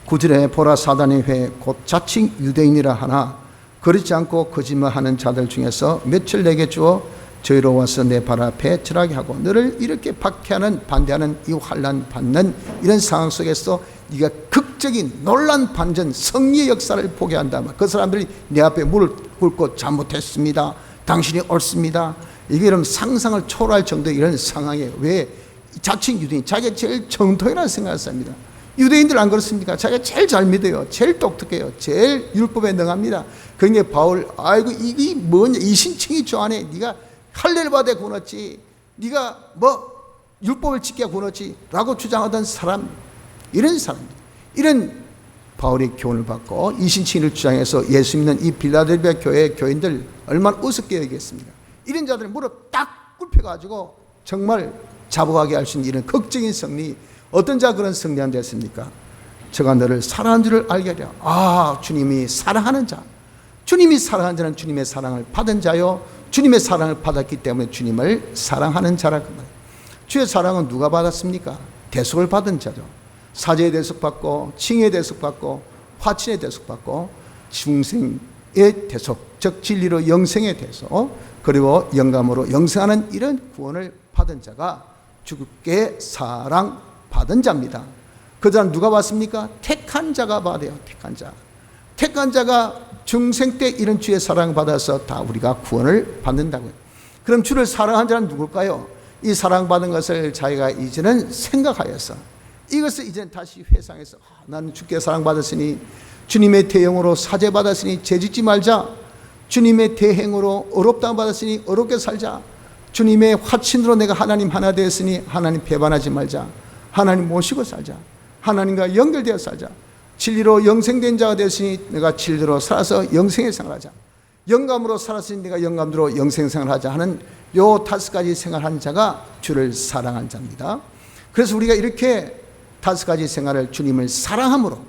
9절에 보라 사단의 회 곧 자칭 유대인이라 하나 그렇지 않고 거짓말하는 자들 중에서 며칠 내게 주어 저희로 와서 내 발 앞에 절하게 하고 너를 이렇게 박해하는 반대하는 이 환난 받는 이런 상황 속에서 네가 극적인 놀란 반전 승리의 역사를 보게 한다면 그 사람들이 내 앞에 무릎 꿇고 잘못했습니다. 당신이 옳습니다. 이게 여러분 상상을 초월할 정도의 이런 상황에 왜 자칭 유대인 자기가 제일 정통이라는 생각을 합니다. 유대인들 안 그렇습니까? 자기가 제일 잘 믿어요. 제일 똑똑해요. 제일 율법에 능합니다. 그러니까 바울 아이고 이게 뭐냐 이신칭이 저 안에 네가 할례를 받아 구원했지 네가 뭐 율법을 지켜 구원했지 라고 주장하던 사람 이런 사람 이런 바울의 교훈을 받고 이신칭을 주장해서 예수 믿는 이 빌라델비아 교회의 교인들 얼마나 우습게 여기겠습니까? 이런 자들 무릎 딱 꿇혀가지고 정말 자복하게 할 수 있는 이런 극적인 승리 어떤 자 그런 승리한 자였습니까? 저가 너를 사랑하는 줄을 알게 하려. 아, 주님이 사랑하는 자. 주님이 사랑하는 자는 주님의 사랑을 받은 자요. 주님의 사랑을 받았기 때문에 주님을 사랑하는 자라고 말해요. 주의 사랑은 누가 받았습니까? 대속을 받은 자죠. 사제의 대속받고 칭의 대속받고 화친의 대속받고 중생의 대속 즉 진리로 영생의 대속 그리고 영감으로 영생하는 이런 구원을 받은 자가 주께 사랑받은 자입니다. 그 다음 누가 받습니까? 택한 자가 받아요. 택한 자가 중생 때 이런 주의 사랑을 받아서 다 우리가 구원을 받는다고요. 그럼 주를 사랑한 자는 누굴까요? 이 사랑받은 것을 자기가 이제는 생각하여서 이것을 이제는 다시 회상해서 나는 주께 사랑받았으니 주님의 대형으로 사죄받았으니 죄짓지 말자. 주님의 대행으로 어렵다고 받았으니 어렵게 살자. 주님의 화친으로 내가 하나님 하나 되었으니 하나님 배반하지 말자. 하나님 모시고 살자. 하나님과 연결되어 살자. 진리로 영생된 자가 되었으니 내가 진리로 살아서 영생의 생활하자. 영감으로 살았으니 내가 영감으로 영생 생활하자 하는 요 5가지 생활한 자가 주를 사랑한 자입니다. 그래서 우리가 이렇게 5가지 생활을 주님을 사랑함으로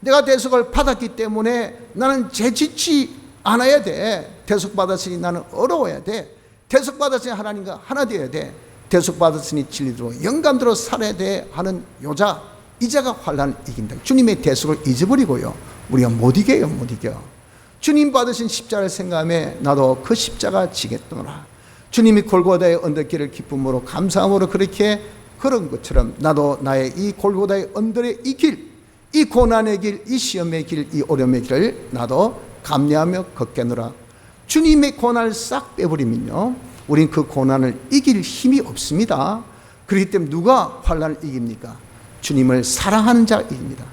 내가 대속을 받았기 때문에 나는 죄짓지 않아야 돼. 대속받았으니 나는 어려워야 돼. 대속받았으니 하나님과 하나 되어야 돼. 대속받았으니 진리로 영감대로 살아야 돼 하는 요자, 이 자가 환난을 이긴다. 주님의 대속을 잊어버리고요, 우리가 못 이겨요. 못 이겨. 주님 받으신 십자가를 생각하며 나도 그 십자가 지겠노라. 주님이 골고다의 언덕길을 기쁨으로 감사함으로 그렇게 걸은 것처럼 나도 나의 이 골고다의 언덕의 이 길, 이 고난의 길, 이 시험의 길, 이 어려움의 길을 나도 감내하며 걷겠노라. 주님의 고난을 싹 빼버리면요, 우린 그 고난을 이길 힘이 없습니다. 그렇기 때문에 누가 환난을 이깁니까? 주님을 사랑하는 자가 이깁니다.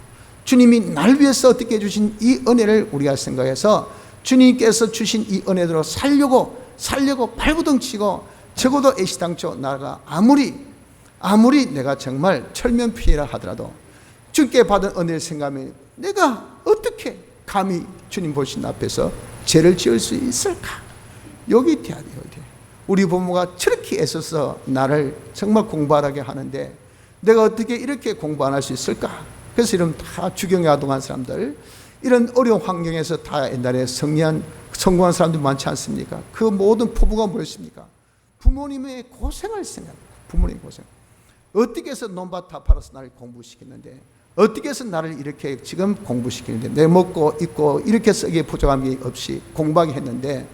주님이 날 위해서 어떻게 주신 이 은혜를 우리가 생각해서 주님께서 주신 이 은혜대로 살려고 발부둥치고 적어도 애시당초 나가 아무리 내가 정말 철면피해라 하더라도 주께 받은 은혜를 생각하면 내가 어떻게 감히 주님 보신 앞에서 죄를 지을 수 있을까? 여기 돼야 돼요. 우리 부모가 저렇게 애써서 나를 정말 공부하게 하는데 내가 어떻게 이렇게 공부 안 할 수 있을까? 그래서 이런 다 주경에 아동한 사람들, 이런 어려운 환경에서 다 옛날에 성공한 사람들 많지 않습니까? 그 모든 포부가 무엇입니까? 부모님의 고생을 생각합니다. 부모님 고생. 어떻게 해서 논밭 다 팔아서 나를 공부시켰는데, 어떻게 해서 나를 이렇게 지금 공부시키는데, 내 먹고 입고 이렇게 썩게 부족함이 없이 공부하게 했는데,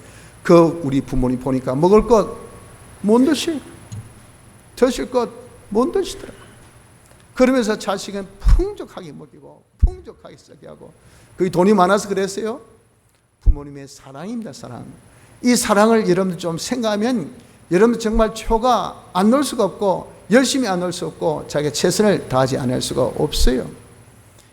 그 우리 부모님 보니까 먹을 것 못 드실, 드실 것 못 드시더라고요. 그러면서 자식은 풍족하게 먹이고 풍족하게 쓰게 하고, 그게 돈이 많아서 그랬어요? 부모님의 사랑입니다. 사랑. 이 사랑을 여러분들 좀 생각하면 여러분들 정말 초가 안 놀 수가 없고 열심히 안 놀 수 없고 자기가 최선을 다하지 않을 수가 없어요.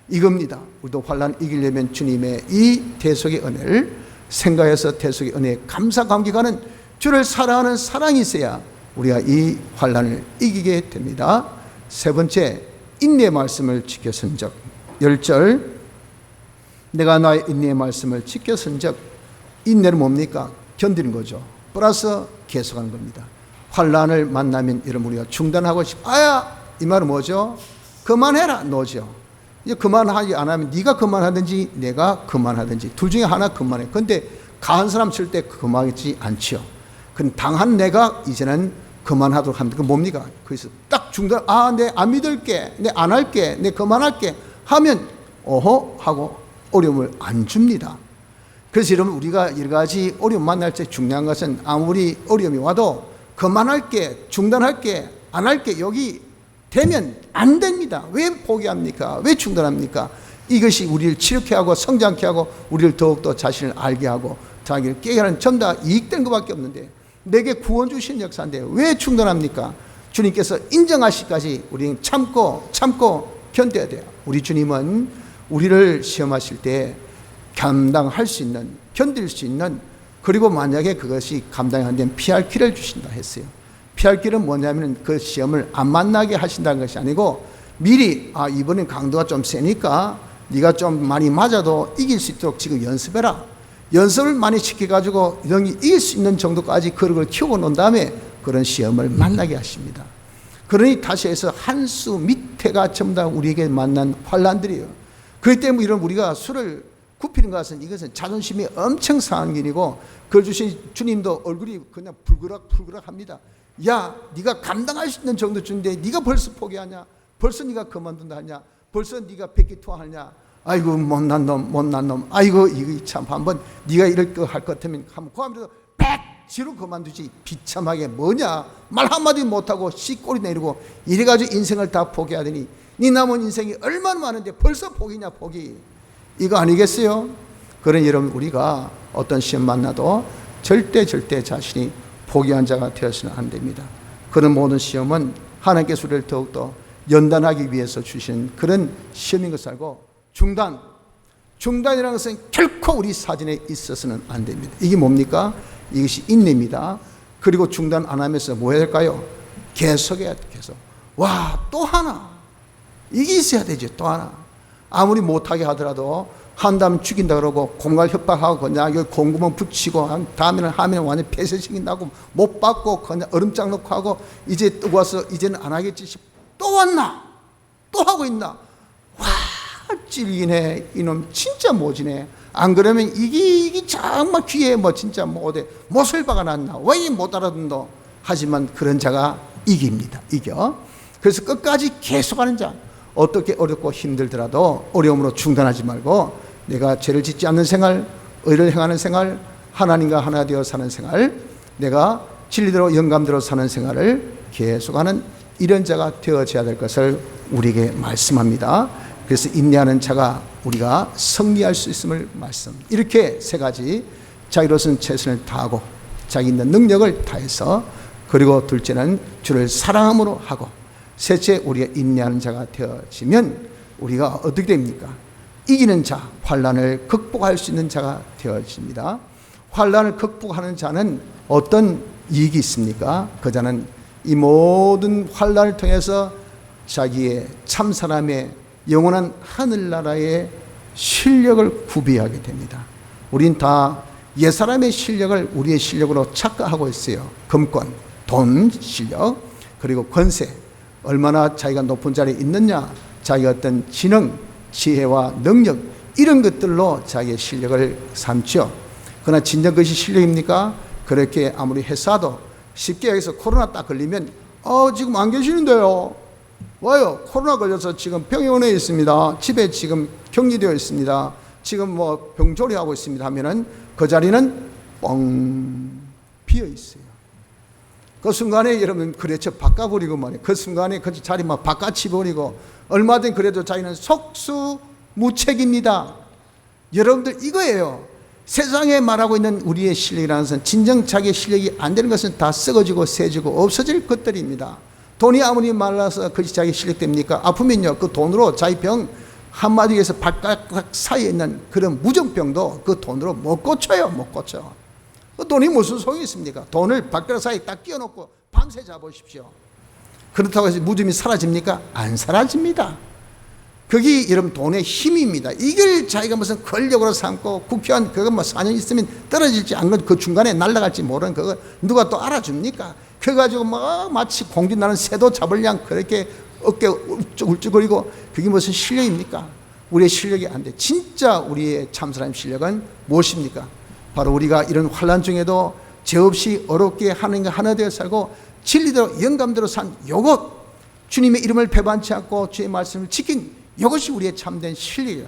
이겁니다. 우리도 환난 이기려면 주님의 이 대속의 은혜를 생각해서 대속의 은혜에 감사 감격하는 주를 사랑하는 사랑이 있어야 우리가 이 환난을 이기게 됩니다. 세 번째, 인내의 말씀을 지켰은 적. 10절, 내가 나의 인내의 말씀을 지켰은 적. 인내는 뭡니까? 견디는 거죠. 플러스 계속하는 겁니다. 환난을 만나면 여러분 우리가 중단하고 아야, 이 말은 뭐죠? 그만해라, 너죠. 이제 그만하지 않으면 네가 그만하든지 내가 그만하든지 둘 중에 하나 그만해. 근데 강한 사람 절대 그만하지 않지요. 그럼 당한 내가 이제는 그만하도록 합니다. 그 뭡니까? 그래서 딱 중단, 내 안 믿을게, 내 안 할게, 내 그만할게 하면 어허 하고 어려움을 안 줍니다. 그래서 여러분 우리가 여러 가지 어려움 만날 때 중요한 것은 아무리 어려움이 와도 그만할게, 중단할게, 안 할게 여기 되면 안 됩니다. 왜 포기합니까? 왜 중단합니까? 이것이 우리를 치료케 하고 성장케 하고 우리를 더욱더 자신을 알게 하고 자기를 깨게 하는 전부 다 이익된 것밖에 없는데, 내게 구원 주신 역사인데 왜 중단합니까? 주님께서 인정하시기까지 우리는 참고 견뎌야 돼요. 우리 주님은 우리를 시험하실 때 감당할 수 있는, 견딜 수 있는, 그리고 만약에 그것이 감당이 안 되면 피할 길을 주신다 했어요. 피할 길은 뭐냐면 그 시험을 안 만나게 하신다는 것이 아니고 미리 이번엔 강도가 좀 세니까 네가 좀 많이 맞아도 이길 수 있도록 지금 연습해라. 연습을 많이 시켜가지고 이길 수 있는 정도까지 그릇을 키우고 논 다음에 그런 시험을 만나게 하십니다. 그러니 다시 해서 한 수 밑에가 전부 다 우리에게 만난 환난들이에요. 그렇기 때문에 이런 우리가 술을 굽히는 것은 이것은 자존심이 엄청 상한 길이고, 그걸 주신 주님도 얼굴이 그냥 불그락합니다. 야, 네가 감당할 수 있는 정도 주는데 네가 벌써 포기하냐? 벌써 네가 그만둔다 하냐? 벌써 네가 백기투하냐? 아이고 못난 놈. 아이고 이거 참 한번 네가 이럴 거 할 것 같으면 한번 고함이라도 백지로 그만두지. 비참하게 뭐냐? 말 한마디 못하고 씨꼬리 내리고 이래가지고 인생을 다 포기하더니 네 남은 인생이 얼마나 많은데 벌써 포기냐 포기. 이거 아니겠어요? 그러니 여러분 우리가 어떤 시험 만나도 절대 자신이 포기한 자가 되어서는 안 됩니다. 그런 모든 시험은 하나님께서 우리를 더욱더 연단하기 위해서 주신 그런 시험인 것을 알고 중단이라는 것은 결코 우리 사진에 있어서는 안 됩니다. 이게 뭡니까? 이것이 인내입니다. 그리고 중단 안 하면서 뭐 해야 될까요? 계속해야 돼. 계속. 와, 또 하나. 이게 있어야 되죠. 또 하나. 아무리 못하게 하더라도 한다면 죽인다 그러고 공갈 협박하고 그냥 여기 공구멍 붙이고 다음에는 하면 완전 폐쇄시킨다고 못 받고 그냥 얼음장 넣고 하고 이제 뜨고 와서 이제는 안 하겠지 싶어. 또 왔나? 또 하고 있나? 와, 찔기네. 이놈 진짜 모지네. 안 그러면 이게 정말 귀에 뭐 진짜 뭐 어디 못을 박아놨나? 왜 못 알아듣노? 하지만 그런 자가 이깁니다. 이겨. 그래서 끝까지 계속하는 자. 어떻게 어렵고 힘들더라도 어려움으로 중단하지 말고 내가 죄를 짓지 않는 생활, 의를 행하는 생활, 하나님과 하나 되어 사는 생활, 내가 진리대로 영감대로 사는 생활을 계속하는 이런 자가 되어져야 될 것을 우리에게 말씀합니다. 그래서 인내하는 자가 우리가 승리할 수 있음을 말씀. 이렇게 세 가지, 자기로서는 최선을 다하고 자기 있는 능력을 다해서, 그리고 둘째는 주를 사랑함으로 하고, 셋째 우리가 인내하는 자가 되어지면 우리가 어떻게 됩니까? 이기는 자, 환난을 극복할 수 있는 자가 되어집니다. 환난을 극복하는 자는 어떤 이익이 있습니까? 그 자는 이 모든 환난을 통해서 자기의 참 사람의 영원한 하늘나라의 실력을 구비하게 됩니다. 우린 다 옛사람의 실력을 우리의 실력으로 착각하고 있어요. 금권, 돈 실력, 그리고 권세, 얼마나 자기가 높은 자리에 있느냐, 자기의 어떤 지능, 지혜와 능력, 이런 것들로 자기의 실력을 삼죠. 그러나 진정 그것이 실력입니까? 그렇게 아무리 했어도 쉽게 여기서 코로나 딱 걸리면 지금 안 계시는데요. 와요. 코로나 걸려서 지금 병원에 있습니다. 집에 지금 격리되어 있습니다. 지금 뭐 병조리하고 있습니다 하면은 그 자리는 뻥 비어 있어요. 그 순간에 여러분 그래서 바꿔버리고 말이에요. 그 순간에 그 자리 막 바꿔치버리고 얼마든 그래도 자기는 속수무책입니다. 여러분들 이거예요. 세상에 말하고 있는 우리의 실력이라는 것은 진정 자기의 실력이 안 되는 것은 다 썩어지고 세지고 없어질 것들입니다. 돈이 아무리 말라서 그것이 자기 실력 됩니까? 아프면요 그 돈으로 자기 병 한마디에서 발가락 사이에 있는 그런 무정병도 그 돈으로 못 고쳐요. 못 고쳐. 그 돈이 무슨 소용이 있습니까? 돈을 발가락 사이에 딱 끼워놓고 밤새 자보십시오. 그렇다고 해서 무좀이 사라집니까? 안 사라집니다. 그게 여러분 돈의 힘입니다. 이걸 자기가 무슨 권력으로 삼고 국회의원 그거 뭐 4년 있으면 떨어질지 안 건 그 중간에 날아갈지 모르는 그거 누가 또 알아줍니까? 그래가지고 뭐 마치 공기 나는 새도 잡으려면 그렇게 어깨 울쭉거리고 그게 무슨 실력입니까? 우리의 실력이 안 돼. 진짜 우리의 참사람 실력은 무엇입니까? 바로 우리가 이런 환난 중에도 죄 없이 어렵게 하나님과 하나 되어 살고 진리대로 영감대로 산 요것, 주님의 이름을 배반치 않고 주의 말씀을 지킨 이것이 우리의 참된 실력이에요.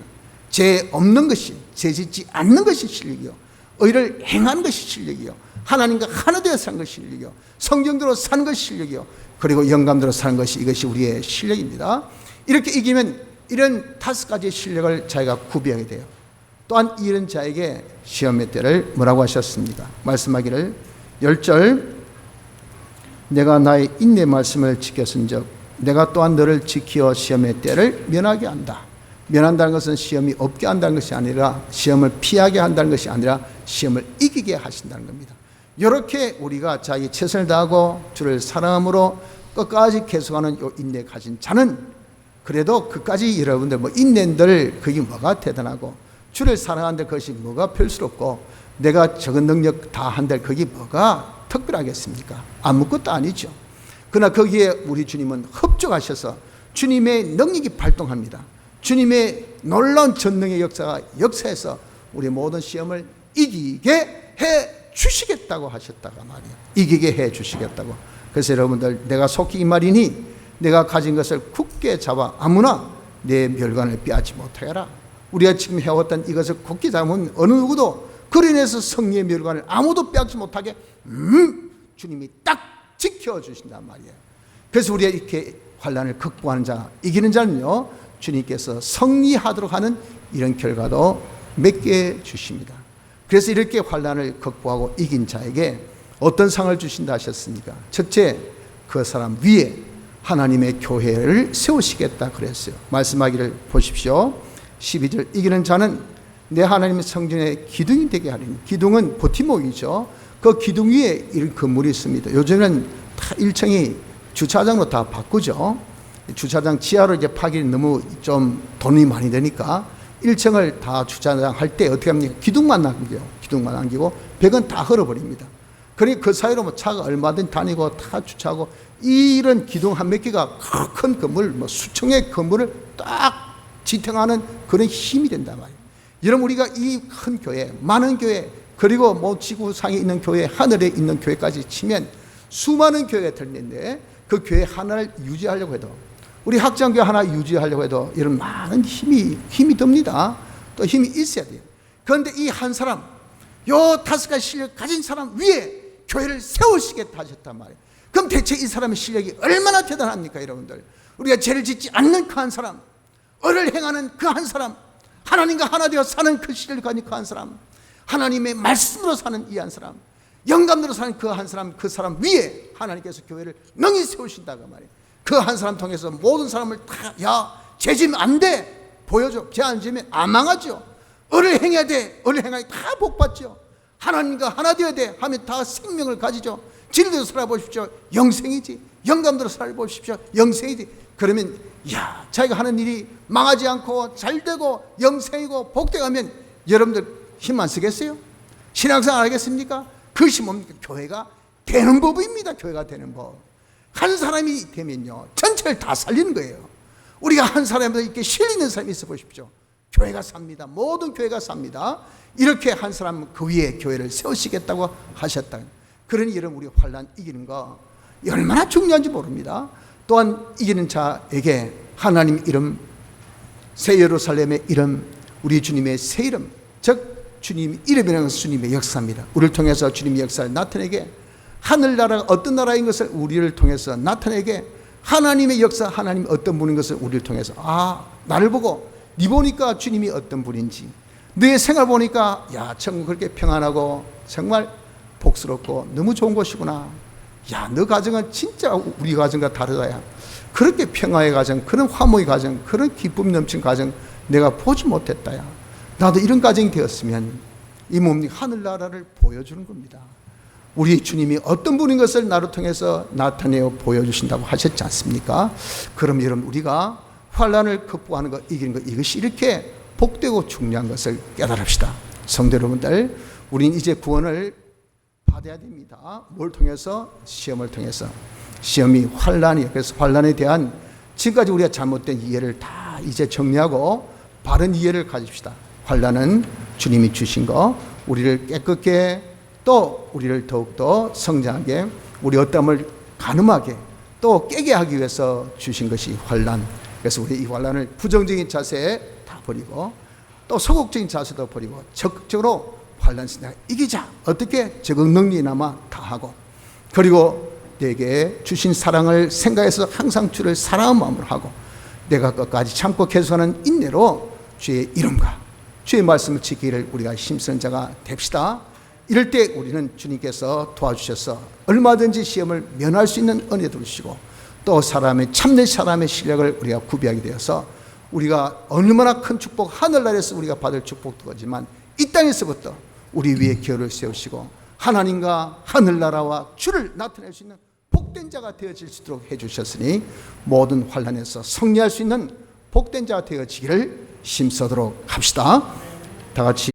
죄 없는 것이, 죄 짓지 않는 것이 실력이요, 의를 행하는 것이 실력이요, 하나님과 하나 되어 사는 것이 실력이요, 성경대로 사는 것이 실력이요, 그리고 영감대로 사는 것이, 이것이 우리의 실력입니다. 이렇게 이기면 이런 5가지의 실력을 자기가 구비하게 돼요. 또한 이런 자에게 시험의 때를 뭐라고 하셨습니까? 말씀하기를 10절, 내가 나의 인내 말씀을 지켰은즉 내가 또한 너를 지키어 시험의 때를 면하게 한다. 면한다는 것은 시험이 없게 한다는 것이 아니라, 시험을 피하게 한다는 것이 아니라 시험을 이기게 하신다는 겁니다. 이렇게 우리가 자기 최선을 다하고 주를 사랑함으로 끝까지 계속하는 이 인내 가진 자는, 그래도 그까지 여러분들 뭐 인내들 그게 뭐가 대단하고, 주를 사랑하는데 그것이 뭐가 별스럽고, 내가 적은 능력 다 한들 그게 뭐가 특별하겠습니까? 아무것도 아니죠. 그러나 거기에 우리 주님은 협조하셔서 주님의 능력이 발동합니다. 주님의 놀라운 전능의 역사가 역사해서 우리 모든 시험을 이기게 해 주시겠다고 하셨다가 말이에요. 이기게 해 주시겠다고. 그래서 여러분들, 내가 속히 이 말이니 내가 가진 것을 굳게 잡아 아무나 내 멸관을 빼앗지 못하여라. 우리가 지금 해왔던 이것을 굳게 잡으면 어느 누구도 그로 인해서 승리의 멸관을 아무도 빼앗지 못하게 주님이 딱 지켜주신단 말이에요. 그래서 우리가 이렇게 환난을 극복하는 자, 이기는 자는요, 주님께서 승리하도록 하는 이런 결과도 맺게 주십니다. 그래서 이렇게 환난을 극복하고 이긴 자에게 어떤 상을 주신다 하셨습니까? 첫째, 그 사람 위에 하나님의 교회를 세우시겠다 그랬어요. 말씀하기를 보십시오. 12절 이기는 자는 내 하나님의 성전의 기둥이 되게 하리니, 기둥은 버티목이죠. 그 기둥 위에 이런 건물이 있습니다. 요즘은 다 1층이 주차장으로 다 바꾸죠. 주차장 지하로 이제 파기 너무 좀 돈이 많이 드니까 1층을 다 주차장 할 때 어떻게 합니까? 기둥만 남겨요. 기둥만 남기고 벽은 다 헐어버립니다. 그러니 그 사이로 뭐 차가 얼마든지 다니고 다 주차하고, 이런 기둥 한 몇 개가 큰 건물, 뭐 수청의 건물을 딱 지탱하는 그런 힘이 된단 말이에요. 여러분, 우리가 이 큰 교회, 많은 교회, 그리고 뭐 지구상에 있는 교회, 하늘에 있는 교회까지 치면 수많은 교회가 들리는데, 그 교회 하나를 유지하려고 해도, 우리 학장교회 하나 유지하려고 해도 이런 많은 힘이 듭니다. 또 힘이 있어야 돼요. 그런데 이 한 사람, 요 5가지 실력 가진 사람 위에 교회를 세우시겠다 하셨단 말이에요. 그럼 대체 이 사람의 실력이 얼마나 대단합니까, 여러분들? 우리가 죄를 짓지 않는 그 한 사람, 을을 행하는 그 한 사람, 하나님과 하나 되어 사는 그 실력을 가진 그 한 사람, 하나님의 말씀으로 사는 이 한 사람, 영감으로 사는 그 한 사람, 그 사람 위에 하나님께서 교회를 능히 세우신다고 말이에요. 그 한 사람 통해서 모든 사람을 다, 야, 죄 지면 안 돼, 보여줘. 죄 안 지면 안 망하죠. 을을 행해야 돼. 을을 행하니 다 복받죠. 하나님과 하나 되어야 돼 하면 다 생명을 가지죠. 진리대로 살아보십시오. 영생이지. 영감대로 살아보십시오. 영생이지. 그러면 야, 자기가 하는 일이 망하지 않고 잘되고 영생이고 복되가면 여러분들 힘 안 쓰겠어요? 신앙생활 하겠습니까? 그것이 뭡니까? 교회가 되는 법입니다. 교회가 되는 법. 한 사람이 되면요, 전체를 다 살리는 거예요. 우리가 한 사람에서 이렇게 실리는 사람이 있어 보십시오. 교회가 삽니다. 모든 교회가 삽니다. 이렇게 한 사람 그 위에 교회를 세우시겠다고 하셨다. 그러니 여러분, 우리 환난 이기는 거 얼마나 중요한지 모릅니다. 또한 이기는 자에게 하나님 이름, 새 예루살렘의 이름, 우리 주님의 새 이름, 즉 주님 이름이라는 것은 주님의 역사입니다. 우리를 통해서 주님의 역사를 나타내게, 하늘나라가 어떤 나라인 것을 우리를 통해서 나타내게, 하나님의 역사, 하나님이 어떤 분인 것을 우리를 통해서, 아, 나를 보고 네 보니까 주님이 어떤 분인지, 너의 생활 보니까 야, 천국 그렇게 평안하고 정말 복스럽고 너무 좋은 곳이구나. 야, 너 가정은 진짜 우리 가정과 다르다야. 그렇게 평화의 가정, 그런 화목의 가정, 그런 기쁨 넘친 가정 내가 보지 못했다야. 나도 이런 가정이 되었으면, 이 뭡니까? 하늘나라를 보여주는 겁니다. 우리 주님이 어떤 분인 것을 나를 통해서 나타내어 보여주신다고 하셨지 않습니까? 그럼 여러분, 우리가 환난을 극복하는 것, 이기는 것, 이것이 이렇게 복되고 중요한 것을 깨달읍시다. 성도 여러분들, 우리는 이제 구원을 받아야 됩니다. 뭘 통해서? 시험을 통해서. 시험이 환난이에요. 그래서 환난에 대한 지금까지 우리가 잘못된 이해를 다 이제 정리하고 바른 이해를 가집시다. 환난은 주님이 주신 거, 우리를 깨끗게, 또 우리를 더욱더 성장하게, 우리 어떠함을 가늠하게, 또 깨게 하기 위해서 주신 것이 환난. 그래서 우리 이 환난을 부정적인 자세 다 버리고, 또 소극적인 자세도 버리고, 적극적으로 환난에서 내가 이기자. 어떻게? 적응 능력이나마 다하고, 그리고 내게 주신 사랑을 생각해서 항상 주를 사랑하는 마음으로 하고, 내가 끝까지 참고 계속하는 인내로 주의 이름과 주의 말씀을 지키기를 우리가 힘쓰는 자가 됩시다. 이럴 때 우리는 주님께서 도와주셔서 얼마든지 시험을 면할 수 있는 은혜도 주시고, 또 사람의 참된 사람의 실력을 우리가 구비하게 되어서 우리가 얼마나 큰 축복, 하늘나라에서 우리가 받을 축복도 거지만 이 땅에서부터 우리 위에 기업을 세우시고 하나님과 하늘나라와 주를 나타낼 수 있는 복된 자가 되어질 수 있도록 해주셨으니, 모든 환난에서 승리할 수 있는 복된 자가 되어지기를 힘쓰도록 합시다. 다 같이